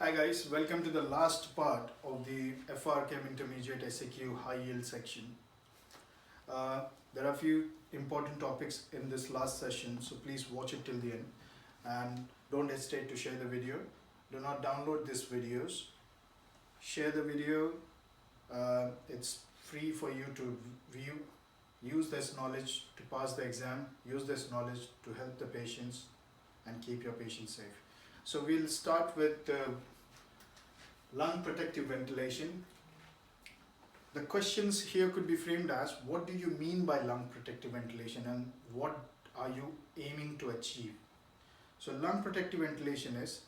Hi guys, welcome to the last part of the FRCEM Intermediate SAQ High Yield section. There are a few important topics in this last session, so please watch it till the end and don't hesitate to share the video. Do not download these videos. Share the video. It's free for you to view. Use this knowledge to pass the exam. Use this knowledge to help the patients and keep your patients safe. So we'll start with lung protective ventilation. The questions here could be framed as, what do you mean by lung protective ventilation and what are you aiming to achieve? So lung protective ventilation is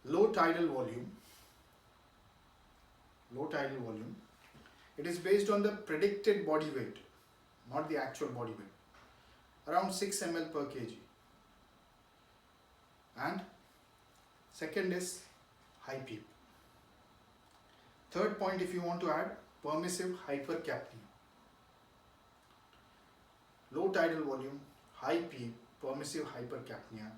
low tidal volume. It is based on the predicted body weight, not the actual body weight, around 6 ml per kg. And second is high PEEP. Third point, if you want to add, permissive hypercapnia. Low tidal volume, high PEEP, permissive hypercapnia.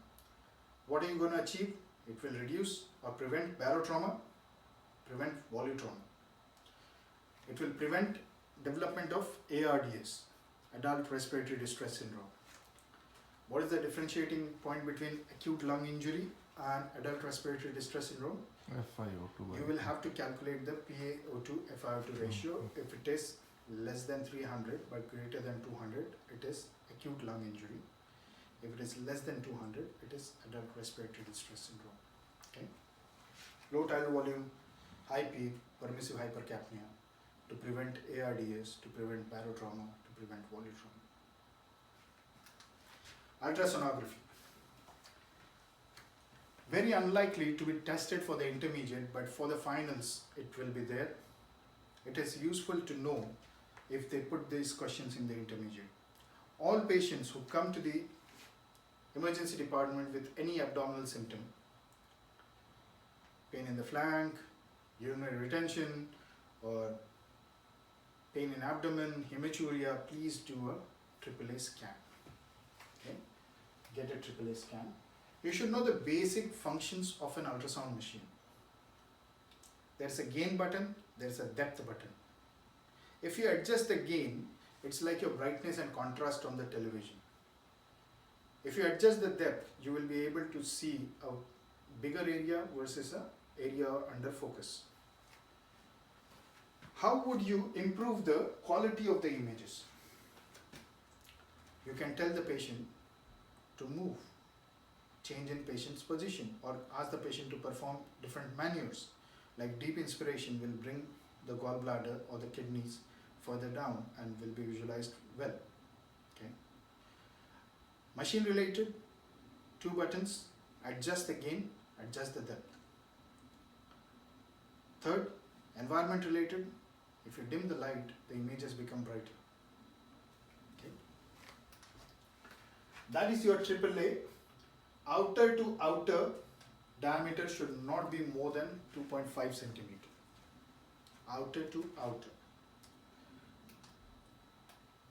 What are you going to achieve? It will reduce or prevent barotrauma, prevent volutrauma. It will prevent development of ARDS, adult respiratory distress syndrome. What is the differentiating point between acute lung injury and adult respiratory distress syndrome? FiO2. You will have to calculate the PaO2 FiO2 ratio. If it is less than 300 but greater than 200, it is acute lung injury. If it is less than 200, it is adult respiratory distress syndrome. Okay. Low tidal volume, high PEEP, permissive hypercapnia, to prevent ARDS, to prevent barotrauma, to prevent volutrauma. Ultrasonography. Very unlikely to be tested for the intermediate, but for the finals it will be there. It is useful to know if they put these questions in the intermediate. All patients who come to the emergency department with any abdominal symptom, pain in the flank, urinary retention, or pain in abdomen, hematuria, please do a AAA scan. Okay? Get a AAA scan. You should know the basic functions of an ultrasound machine. There's a gain button, there's a depth button. If you adjust the gain, it's like your brightness and contrast on the television. If you adjust the depth, you will be able to see a bigger area versus an area under focus. How would you improve the quality of the images? You can tell the patient to move, change in patient's position, or ask the patient to perform different maneuvers, like deep inspiration will bring the gallbladder or the kidneys further down and will be visualized well. Okay. Machine related, 2 buttons, adjust the gain, adjust the depth. Third, environment related, if you dim the light, the images become brighter. Okay. That is your AAA. Outer to outer diameter should not be more than 2.5 centimeter. Outer to outer.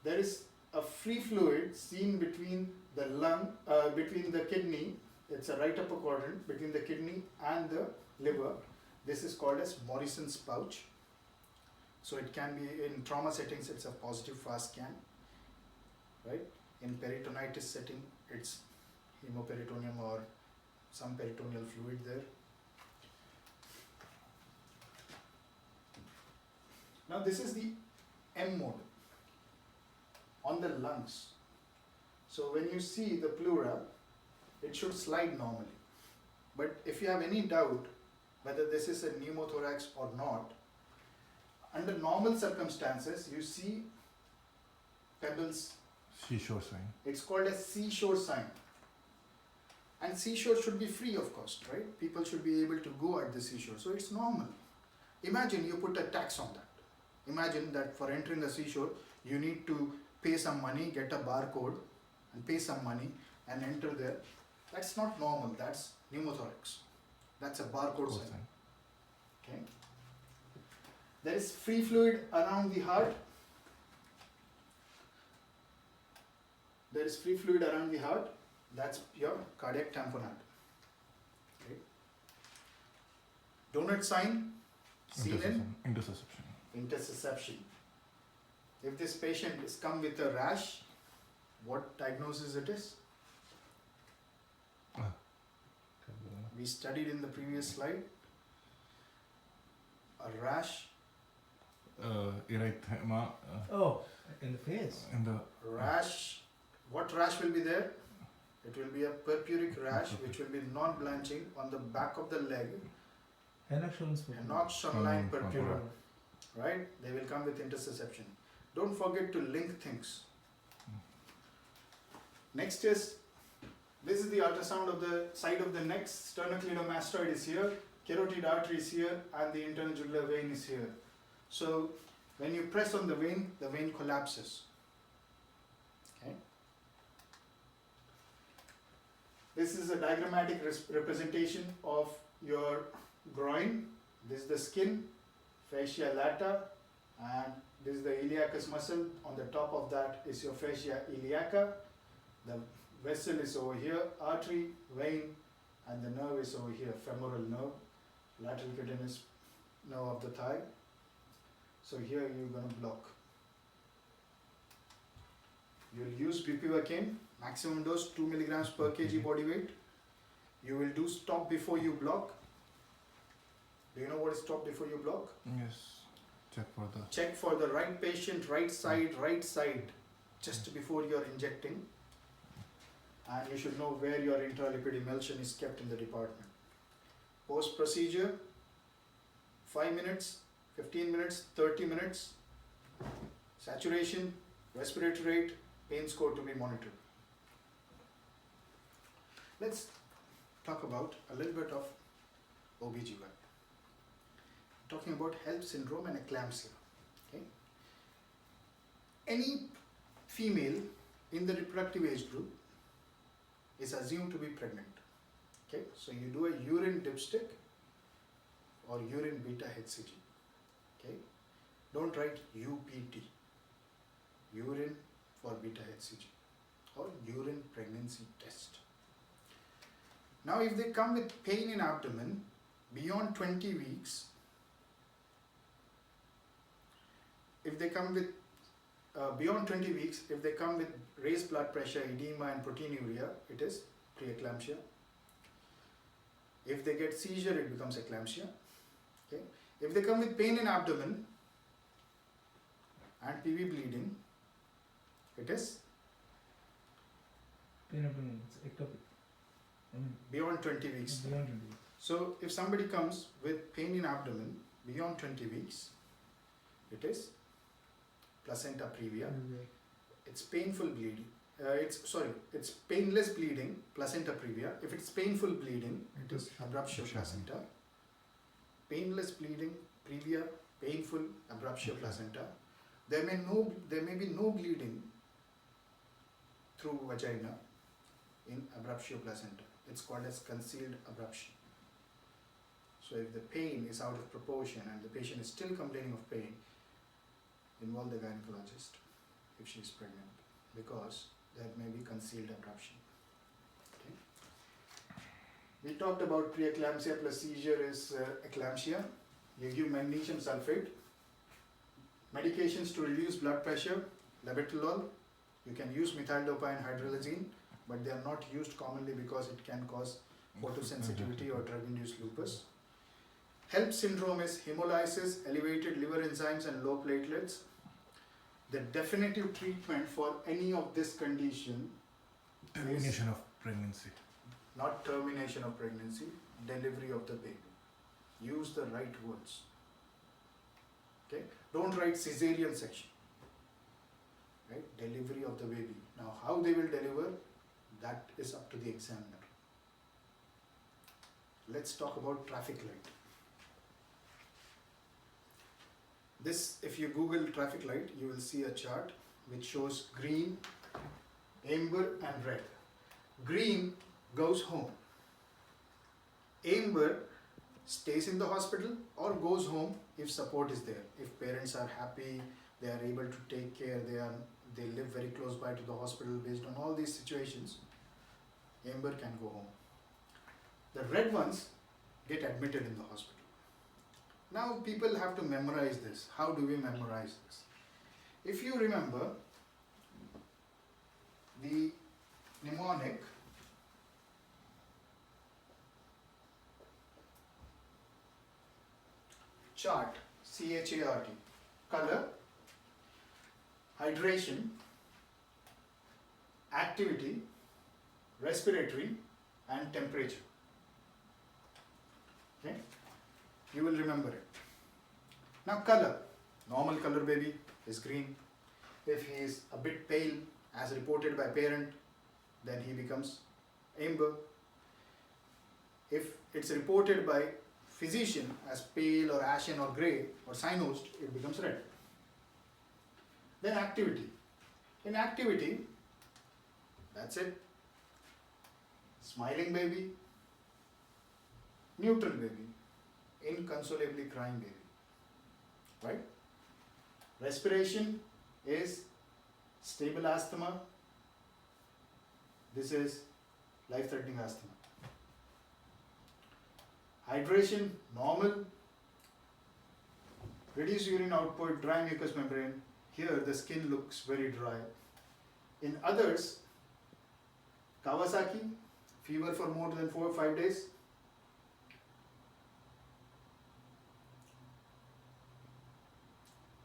There is a free fluid seen between the lung, between the kidney. It's a right upper quadrant between the kidney and the liver. This is called as Morrison's pouch. So it can be in trauma settings. It's a positive fast scan, right? In peritonitis setting, it's hemoperitoneum or some peritoneal fluid there. Now this is the M mode on the lungs. So when you see the pleura, it should slide normally. But if you have any doubt whether this is a pneumothorax or not, under normal circumstances, you see pebbles. Seashore sign. It's called a seashore sign. And seashore should be free of cost, right? People should be able to go at the seashore. So it's normal. Imagine you put a tax on that. Imagine that for entering the seashore, you need to pay some money, get a barcode, and pay some money and enter there. That's not normal. That's pneumothorax. That's a barcode sign. Okay. There is free fluid around the heart. There is free fluid around the heart. That's your cardiac tamponade. Okay. Donut sign, seen in Interception. interception. If this patient is come with a rash, what diagnosis it is? We studied in the previous slide. A rash, Erythema. Oh, in the face. In the rash. What rash will be there? It will be a purpuric rash which will be non-blanching on the back of the leg, Henoch-Schönlein purpura. Right? They will come with interception. Don't forget to link things. Next is, this is the ultrasound of the side of the neck. Sternocleidomastoid is here, carotid artery is here, and the internal jugular vein is here. So when you press on the vein collapses. Okay. This is a diagrammatic representation of your groin. This is the skin, fascia lata, and this is the iliacus muscle. On the top of that is your fascia iliaca. The vessel is over here, artery, vein, and the nerve is over here, femoral nerve, lateral cutaneous nerve of the thigh. So here you're going to block. You'll use bupivacaine, maximum dose 2 milligrams per kg body weight. You will do stop before you block. Do you know what is stop before you block? yes. Check for the right patient, right side, just before you're injecting. And you should know where your intralipid emulsion is kept in the department. Post procedure, 5 minutes, 15 minutes, 30 minutes. Saturation, respiratory rate, pain score to be monitored. Let's talk about a little bit of OBGYN. Talking about HELLP syndrome and eclampsia. Okay? Any female in the reproductive age group is assumed to be pregnant. Okay? So you do a urine dipstick or urine beta HCG. Okay? Don't write UPT, urine for beta HCG, or urine pregnancy test. Now if they come with pain in abdomen beyond 20 weeks, if they come with beyond 20 weeks, if they come with raised blood pressure, edema and proteinuria, it is preeclampsia. If they get seizure, it becomes eclampsia. Okay. If they come with pain in abdomen and PV bleeding, it is Ectopic. beyond 20 weeks. Beyond 20 weeks. So if somebody comes with pain in abdomen beyond 20 weeks, it is placenta previa. It's painful bleeding. It's painless bleeding, placenta previa. If it's painful bleeding, it is abruptio placenta. Painless bleeding, previa, painful, abruptio placenta. There may be no bleeding through vagina in abruptio placenta. It's called as concealed abruption. So if the pain is out of proportion and the patient is still complaining of pain, involve the gynecologist if she is pregnant, because there may be concealed abruption. Okay. We talked about preeclampsia plus seizure is eclampsia. You give magnesium sulfate. Medications to reduce blood pressure, labetalol. You can use methyldopa and hydralazine, but they are not used commonly because it can cause photosensitivity or drug-induced lupus. HELLP syndrome is hemolysis, elevated liver enzymes and low platelets. The definitive treatment for any of this condition Termination of pregnancy. not termination of pregnancy, delivery of the baby. Use the right words. Okay? Don't write cesarean section. Right? Delivery of the baby. Now how they will deliver, that is up to the examiner. Let's talk about traffic light. This, if you Google traffic light, you will see a chart which shows green, amber and red. Green goes home. Amber stays in the hospital or goes home if support is there. If parents are happy, they are able to take care, they live very close by to the hospital. Based on all these situations, amber can go home. The red ones get admitted in the hospital. Now people have to memorize this. How do we memorize this? If you remember the mnemonic chart, CHART, color, hydration, activity, respiratory and temperature. Okay, you will remember it. Now color, normal color baby is green. If he is a bit pale as reported by parent, then he becomes amber. If it's reported by physician as pale or ashen or grey or cyanosed, it becomes red. Then activity. In activity, that's it. Smiling baby, neutral baby, inconsolably crying baby. Right? Respiration is stable asthma. This is life-threatening asthma. Hydration, normal. Reduced urine output, dry mucous membrane. Here the skin looks very dry. In others, Kawasaki, fever for more than 4 or 5 days.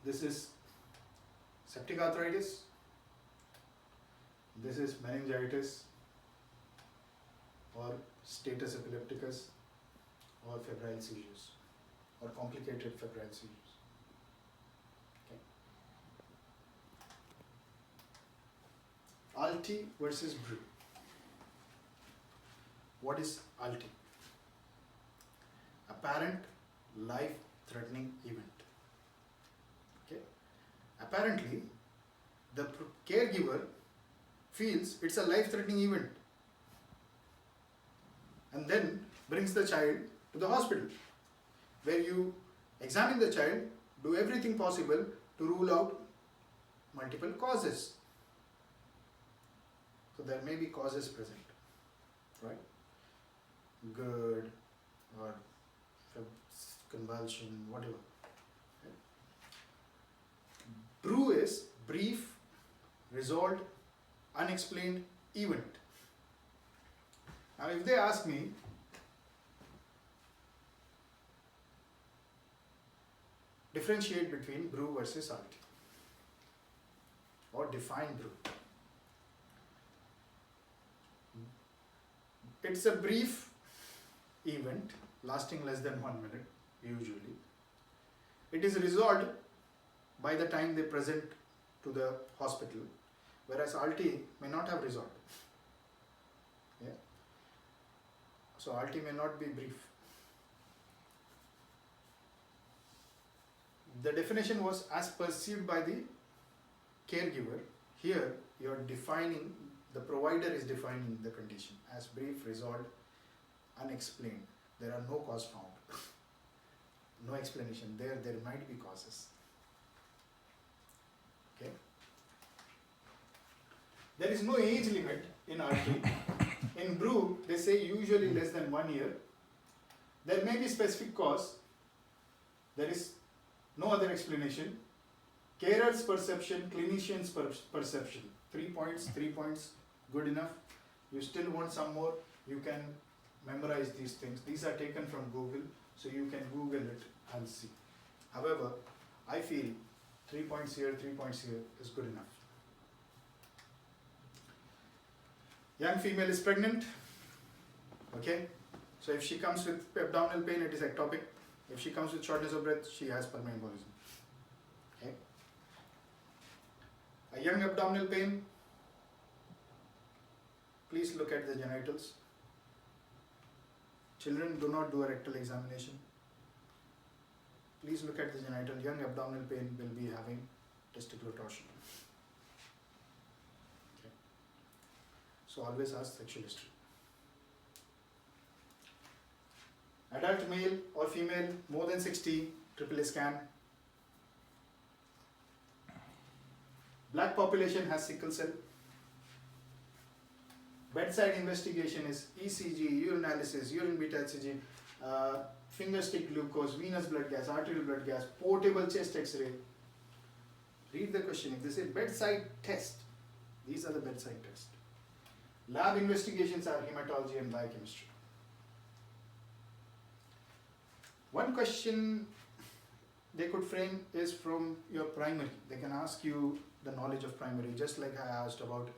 This is septic arthritis. This is meningitis or status epilepticus or febrile seizures or complicated febrile seizures. Okay. Alti versus Brew. What is Alti? Apparent life-threatening event. Okay. Apparently, the caregiver feels it's a life-threatening event and then brings the child to the hospital where you examine the child, do everything possible to rule out multiple causes. So there may be causes present, right? GERD or convulsion, whatever. Okay. Brew is brief, resolved, unexplained event. Now if they ask me, differentiate between brew versus Alti or define brew. It's a brief event lasting less than 1 minute usually. It is resolved by the time they present to the hospital, whereas Alti may not have resolved. Yeah. So Alti may not be brief. The definition was as perceived by the caregiver. Here you are defining, the provider is defining the condition as brief, resolved, unexplained. There are no cause found. No explanation. There might be causes. Okay. There is no age limit in RT. In brew, they say usually less than 1 year. There may be specific cause. There is no other explanation. Carer's perception, clinician's perception. 3 points, good enough. You still want some more, you can memorize these things. These are taken from Google, so you can Google it and see. However, I feel 3 points here, 3 points here is good enough. Young female is pregnant. Okay, so if she comes with abdominal pain, it is ectopic. If she comes with shortness of breath, she has pulmonary embolism. Okay. A young abdominal pain, please look at the genitals. Children, do not do a rectal examination. Please look at the genital. Young abdominal pain will be having testicular torsion. Okay. So always ask sexual history. Adult male or female, more than 60, triple scan. Black population has sickle cell. Bedside investigation is ECG, urinalysis, urine beta HCG. finger stick glucose, venous blood gas, arterial blood gas, portable chest x-ray. Read the question. If they say bedside test, these are the bedside tests. Lab investigations are hematology and biochemistry. One question they could frame is from your primary. They can ask you the knowledge of primary, just like I asked about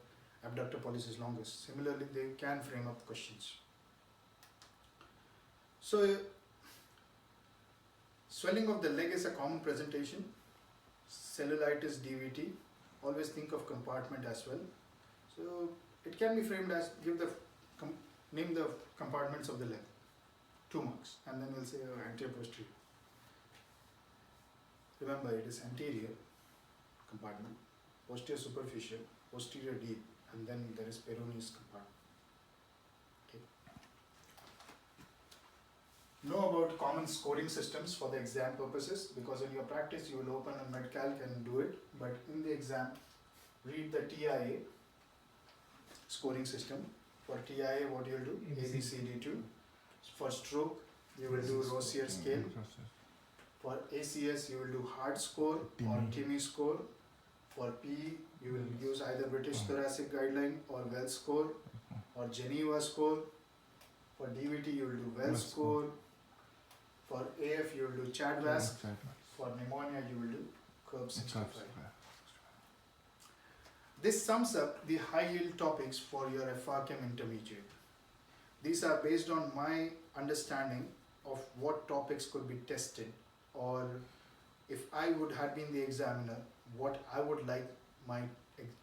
abductor pollicis longus. Similarly, they can frame up questions. So, swelling of the leg is a common presentation. Cellulitis, DVT. Always think of compartment as well. So, it can be framed as name the compartments of the leg. 2 marks, and then we'll say anterior posterior. Remember, it is anterior compartment, posterior superficial, posterior deep, and then there is peroneus compartment. Okay. Know about common scoring systems for the exam purposes, because in your practice you will open a medcalc and do it, but in the exam, read the TIA scoring system. For TIA, what you will do? ABCD2. For stroke, you will do Rossier scale. For ACS, you will do hard score or TIMI score. For PE, you will use either British Thoracic Guideline or Wells score or Geneva score. For DVT, you will do Wells score. For AF, you will do Chadvask. For pneumonia, you will do Curb 65. This sums up the high yield topics for your FRCEM intermediate. These are based on my understanding of what topics could be tested, or if I would have been the examiner, what I would like my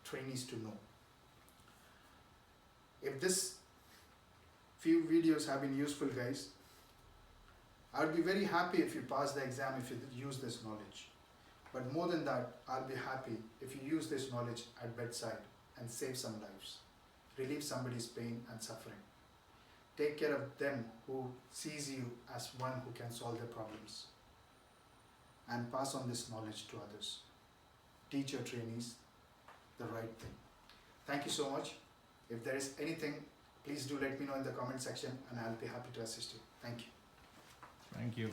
trainees to know. If this few videos have been useful, guys, I would be very happy if you pass the exam if you use this knowledge. But more than that, I'll be happy if you use this knowledge at bedside and save some lives, relieve somebody's pain and suffering. Take care of them who sees you as one who can solve their problems, and pass on this knowledge to others. Teach your trainees the right thing. Thank you so much. If there is anything, please do let me know in the comment section and I'll be happy to assist you. Thank you. Thank you.